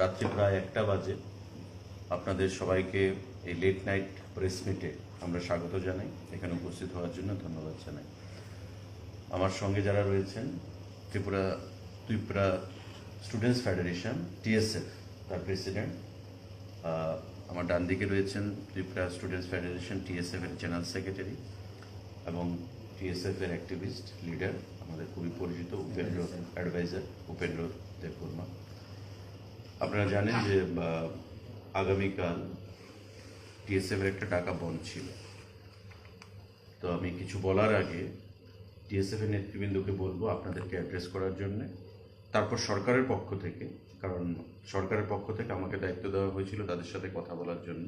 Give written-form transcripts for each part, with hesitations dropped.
রাত্রি প্রায় 1টা বাজে। আপনাদের সবাইকে এই লেট নাইট প্রেস মিটে আমরা স্বাগত জানাই। এখানে উপস্থিত হওয়ার জন্য ধন্যবাদ জানাই। আমার সঙ্গে যারা রয়েছেন, ত্রিপুরা স্টুডেন্টস ফেডারেশন টিএসএফ তার প্রেসিডেন্ট, আমার ডান দিকে রয়েছেন ত্রিপুরা স্টুডেন্টস ফেডারেশন টিএসএফ এর জেনারেল সেক্রেটারি এবং টিএসএফ এর অ্যাক্টিভিস্ট লিডার, আমাদের খুবই পরিচিত উপেন্দ্র অ্যাডভাইজার উপেন্দ্র দেববর্মা। আপনারা জানেন যে আগামীকাল টিএসএফ এর একটা টাকা বন্ধ ছিল। তো আমি কিছু বলার আগে টিএসএফ এর নেতৃবৃন্দকে বলবো আপনাদেরকে অ্যাড্রেস করার জন্যে, তারপর সরকারের পক্ষ থেকে, কারণ সরকারের পক্ষ থেকে আমাকে দায়িত্ব দেওয়া হয়েছিল তাদের সাথে কথা বলার জন্য।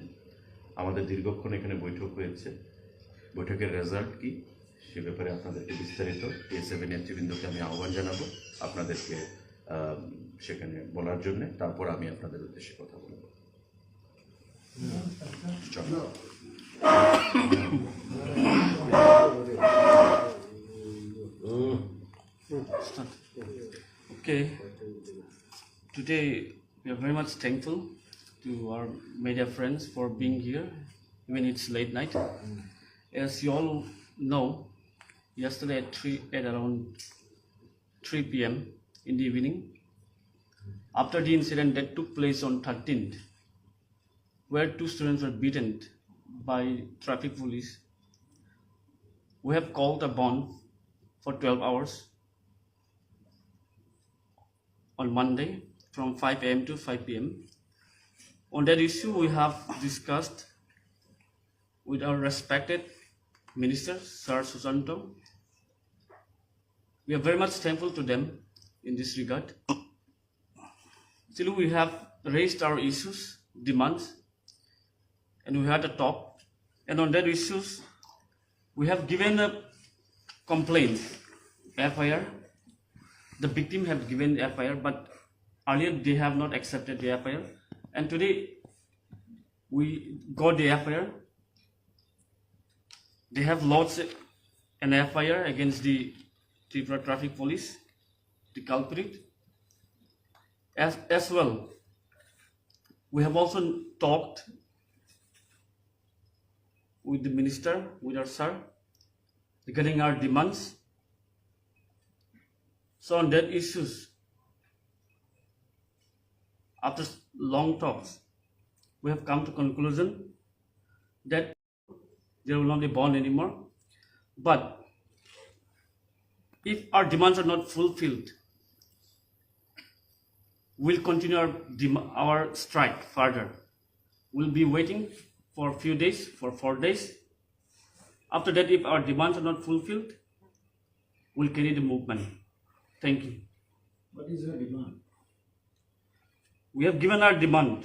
আমাদের দীর্ঘক্ষণ এখানে বৈঠক হয়েছে, বৈঠকের রেজাল্ট কি সে ব্যাপারে আপনাদেরকে বিস্তারিত টিএসএফ এর নেতৃবৃন্দকে আমি আহ্বান জানাবো আপনাদেরকে সেখানে বলার জন্যে, তারপর আমি আপনাদের উদ্দেশ্যে কথা বলবো। Okay, today we are very much thankful to our media friends for being here, even it's late night. As you all know, yesterday at around 3 p.m. in the evening, after the incident that took place on 13th, where 2 students were beaten by traffic police, we have called a bond for 12 hours on Monday from 5 a.m. to 5 p.m. On that issue, we have discussed with our respected Minister, Sir Sushanta. We are very much thankful to them in this regard. Still, we have raised our issues, demands, and we had a talk. And on that issues, we have given a complaint, FIR. The victim have given the FIR, but earlier they have not accepted the FIR. And today, we got the FIR. They have lodged an FIR against the Tripura traffic police, the culprit. As well, we have also talked with the minister, with our sir, regarding our demands. So on that issues, after long talks, we have come to conclusion that there will not be bond anymore. But if our demands are not fulfilled, we'll continue our strike further. We'll be waiting for a few days, for 4 days. After that, if our demands are not fulfilled, we'll carry the movement. Thank you. What is your demand? We have given our demand.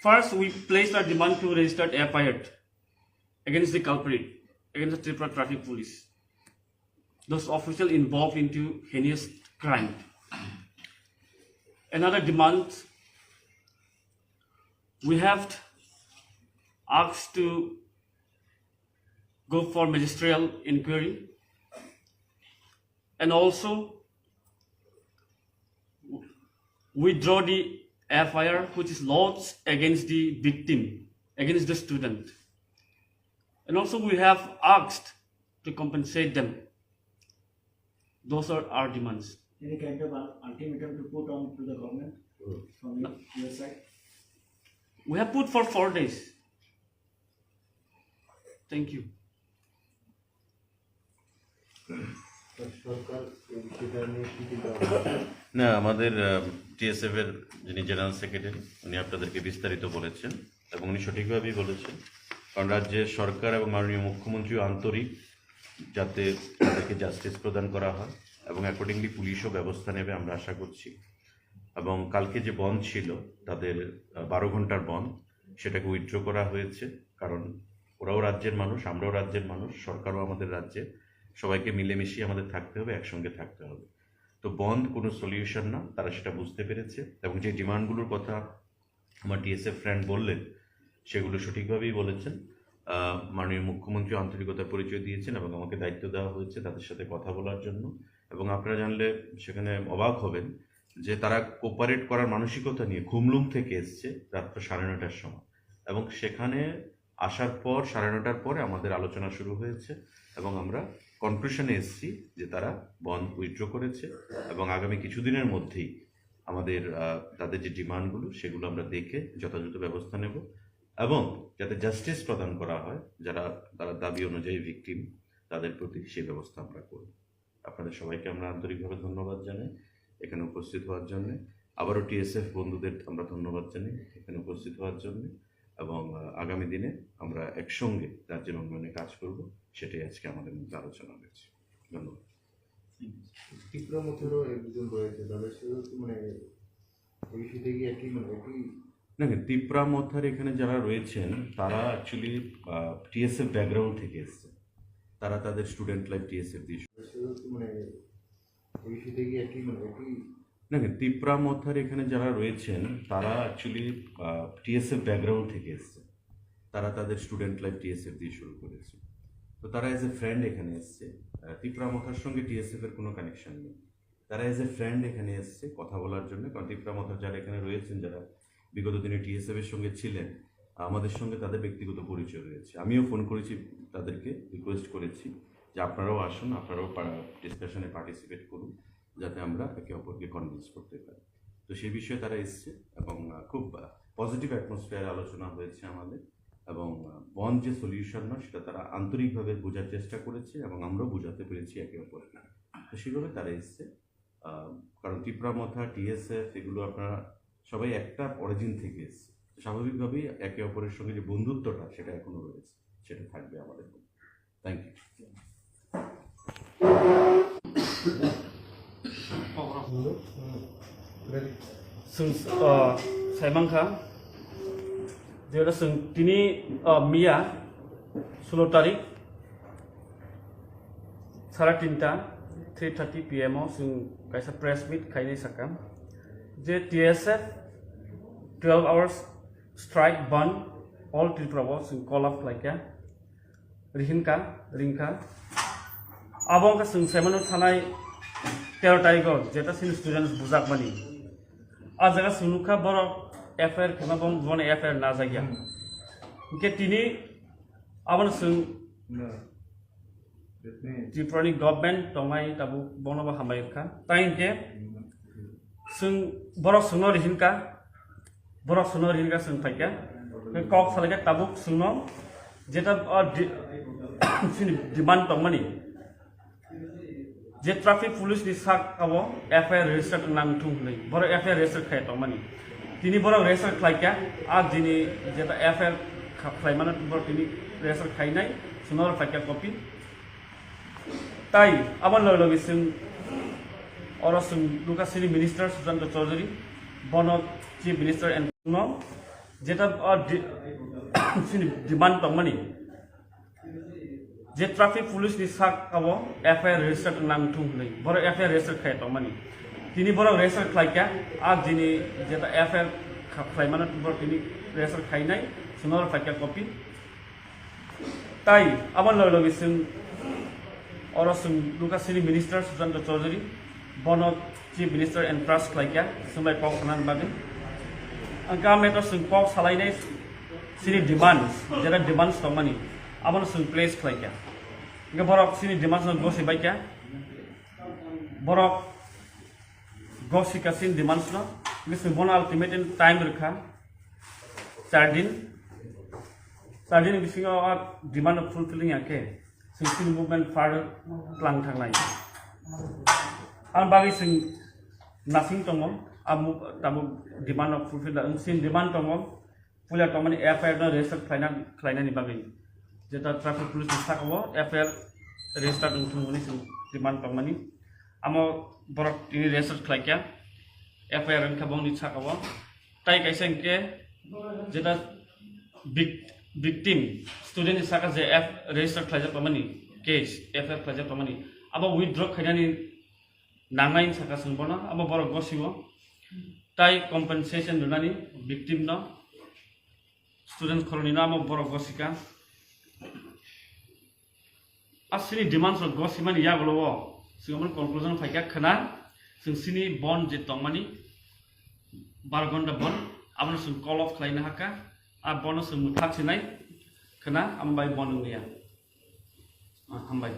First, we placed our demand to register FIR against the culprit, against the Tripura traffic police, those officials involved into heinous crime. Another demand, we have asked to go for magisterial inquiry, and also withdraw the FIR which is lodged against the victim, against the student. And also we have asked to compensate them. Those are our demands. Any kind of ultimatum to put on to the government from your side? We have put for 4 days. Thank you. না, আমাদের TSF এর যিনি general secretary উনি আপনাদেরকে বিস্তারিত বলেছেন এবং উনি সঠিকভাবেই বলেছেন, কারণ রাজ্যের সরকার এবং মাননীয় মুখ্যমন্ত্রীও আন্তরিক যাতে তাদেরকে জাস্টিস প্রদান করা হয় এবং অ্যাকর্ডিংলি পুলিশও ব্যবস্থা নেবে আমরা আশা করছি। এবং কালকে যে বন্ধ ছিল তাদের 12 ঘন্টার বন্ধ, সেটাকে উইথড্র করা হয়েছে, কারণ ওরাও রাজ্যের মানুষ, আমরাও রাজ্যের মানুষ, সরকারও আমাদের রাজ্যে, সবাইকে মিলেমিশিয়ে আমাদের থাকতে হবে, একসঙ্গে থাকতে হবে। তো বন্ধ কোনো সলিউশন না, তারা সেটা বুঝতে পেরেছে এবং যে ডিমান্ডগুলোর কথা আমার টিএসএফ ফ্রেন্ড বললেন সেগুলো সঠিকভাবেই বলেছেন। মাননীয় মুখ্যমন্ত্রী আন্তরিকতার পরিচয় দিয়েছেন এবং আমাকে দায়িত্ব দেওয়া হয়েছে তাদের সাথে কথা বলার জন্য। এবং আপনারা জানলে সেখানে অবাক হবেন যে তারা কোপারেট করার মানসিকতা নিয়ে খুমলুং থেকে এসছে রাত্র 9:30টার সময়, এবং সেখানে আসার পর 9:30টার পরে আমাদের আলোচনা শুরু হয়েছে এবং আমরা কনক্লুশনে এসেছি যে তারা বন্ধ উইথড্র করেছে এবং আগামী কিছুদিনের মধ্যেই আমাদের তাদের যে ডিমান্ডগুলো সেগুলো আমরা দেখে যথাযথ ব্যবস্থা নেব এবং যাতে জাস্টিস প্রদান করা হয় যারা তারা দাবি অনুযায়ী ভিকটিম তাদের প্রতি সেই ব্যবস্থা আমরা করব। আপনাদের সবাইকে আমরা আন্তরিকভাবে ধন্যবাদ জানাই এখানে উপস্থিত হওয়ার জন্য। আবারও টিএসএফ বন্ধুদের আমরা ধন্যবাদ জানাই এখানে উপস্থিত হওয়ার জন্য, এবং আগামী দিনে আমরা একসঙ্গে রাজ্যের উন্নয়নে কাজ করব, সেটাই আজকে আমাদের মধ্যে আলোচনা হয়েছে। ধন্যবাদ। ত্রিপুরা মধ্যেও একজন রয়েছে, তাদের সাথে মানে ওই সাথে গিয়ে একই মানে একই দেখেন, ত্রিপুরা মথার এখানে যারা রয়েছেন তারা অ্যাকচুয়ালি টিএসএফ ব্যাকগ্রাউন্ড থেকে এসছে, তারা তাদের স্টুডেন্ট লাইফ টিএসএফ দিয়ে মানে ওই সাথে গিয়ে একই মানে একই দেখেন, ত্রিপুরা মথার এখানে যারা রয়েছেন তারা অ্যাকচুয়ালি টিএসএফ ব্যাকগ্রাউন্ড থেকে এসছে, তারা তাদের স্টুডেন্ট লাইফ টিএসএফ দিয়ে শুরু করেছে। তো তারা এজ এ ফ্রেন্ড এখানে এসছে, ত্রিপুরা মথার সঙ্গে টিএসএফ এর কোনো কানেকশন নেই। তারা এজ এ ফ্রেন্ড এখানে এসছে কথা বলার জন্য, কারণ ত্রিপুরা মথার যারা এখানে রয়েছেন যারা বিগত দিনে টিএসএফ এর সঙ্গে ছিলেন, আমাদের সঙ্গে তাদের ব্যক্তিগত পরিচয় রয়েছে। আমিও ফোন করেছি তাদেরকে, রিকোয়েস্ট করেছি যে আপনারাও আসুন, আপনারাও ডিসকাশনে পার্টিসিপেট করুন, যাতে আমরা একে অপরকে কনভিন্স করতে পারি। তো সেই বিষয়ে তারা এসছে এবং খুব পজিটিভ অ্যাটমসফিয়ারে আলোচনা হয়েছে আমাদের, এবং বন্ধ যে সলিউশন নয় সেটা তারা আন্তরিকভাবে বোঝার চেষ্টা করেছে এবং আমরাও বোঝাতে পেরেছি একে অপরকে। তো সেভাবে তারা এসছে, কারণ ত্রিপুরা মথা টিএসএফ এগুলো আপনারা সবাই একটা অরিজিন থেকে এসছে, স্বাভাবিকভাবেই একে অপরের সঙ্গে যে বন্ধুত্বটা সেটা এখনো রয়েছে, সেটা থাকবে আমাদের মধ্যে। Thank you. Saimangka जेब्ला जों दिनै मैया 16 तारिख 3:30 3:30 PM जों कायसा प्रेस मिट खायनाय साकाम जे TSF 12 hours strike band all Tripura जों कल अफ खालायखा रिंखा आबंका जों साइमानो थानाय 13 तारिखआव जेटा सिन स्टुडेन्ट्स बुजाक मानि आ जागा सुनुखा बर एफआईआर खेमा बन एफआईआर ना जागिया के तिनी आबन जों त्रिपुरानि गभर्नमेन्ट दंहाय दाबु बनबा हामायखा ताइनके जों बरक सुनो रिहिनका जों फाइका कक सालायका ताबुक सुनो जेटा डिमान्ड दंमानि जे ट्राफिक पुलिस नि साक आबो एफआईआर रेजिस्टार नांथुं होनै बर एफआईआर रेजिस्टार खाय दंमानि तिनी बर रेजिस्टार खायका आ दिनै जेटा एफआईआर खायमाना बर तिनी रेजिस्टार खायनाय सुनर फाइका कपि ताई आबान लगे जों और जों Rwkha City Minister Sushanta Chowdhury बन चीफ मिनिस्टर एंड नो जेटा डिमान्ड दंमानि जे ट्राफिक पुलिस नि साक आबो एफआईआर रेजिस्टार नांथुं होनै बर एफआईआर रेजिस्टार खाय दंमानि तिनी बर रेजिस्टार खायका आ दिनै जेटा एफआईआर खायमाना बर तिनी रेजिस्टार खायनाय सुनर फाइका कपि ताई आबान लगे जों और जों Rwkha City Minister Sushanta Chowdhury बन चीफ मिनिस्टर एंड ट्रास्ट खालायका सोंबाय कक खानानै बागै गामेटर जों कक सालायनाय सिनि डिमान्ड्स जेटा डिमान्ड्स दंमानि आबान जों प्लेस खालायका इनका बरक सिनि डिमान्ड्स गसिबायका बरक गसिका सिनि डिमान्ड्स न जों बन अल्टिमेट टाइम रखा 4 दिन बिसिङाव डिमान्ड फुलफिलिं आके जों सिनि मुभमेन्ट फार्दार प्लान थांनाय आं बागै जों नासिं दङ दाबो डिमान्ड अफ फुलफिल सिन डिमान्ड दङ पुलिया दंमानि एफआईआर रेजिस्टार खालायनायनि बागै जेटा ट्राफिक पुलिस साकाव एफआईआर रेजिस्टार दंथुंनि जों डिमान्ड दंमानि आमो बरक तिनि रेजिस्टार खालायका एफआईआर ओंखाबंनि साकाव ताइ कायसा इनके जेटा victim student साका जे एफ रेजिस्टार खालायजा दंमानि केस एफआईआर खालायजा दंमानि आबो विथड्र खायनायनि नांनायनि साका सोंबना आबो बरक गसिबो ताइ कम्पेनसेशन लुनानि victim न स्टूडेंट खरनि नाम बरक गसिका आसिनि डिमान्ड्स गसिमानि यागलो सिगमन कनक्लुजन फाइका खना जों सिनि बन जे तंमानि 12 घन्टा बन आमनो जों कल अफ खालायनो हाखा आरो बन जों मुथाथिनाय खोना हामबाय बन गैया हामबाय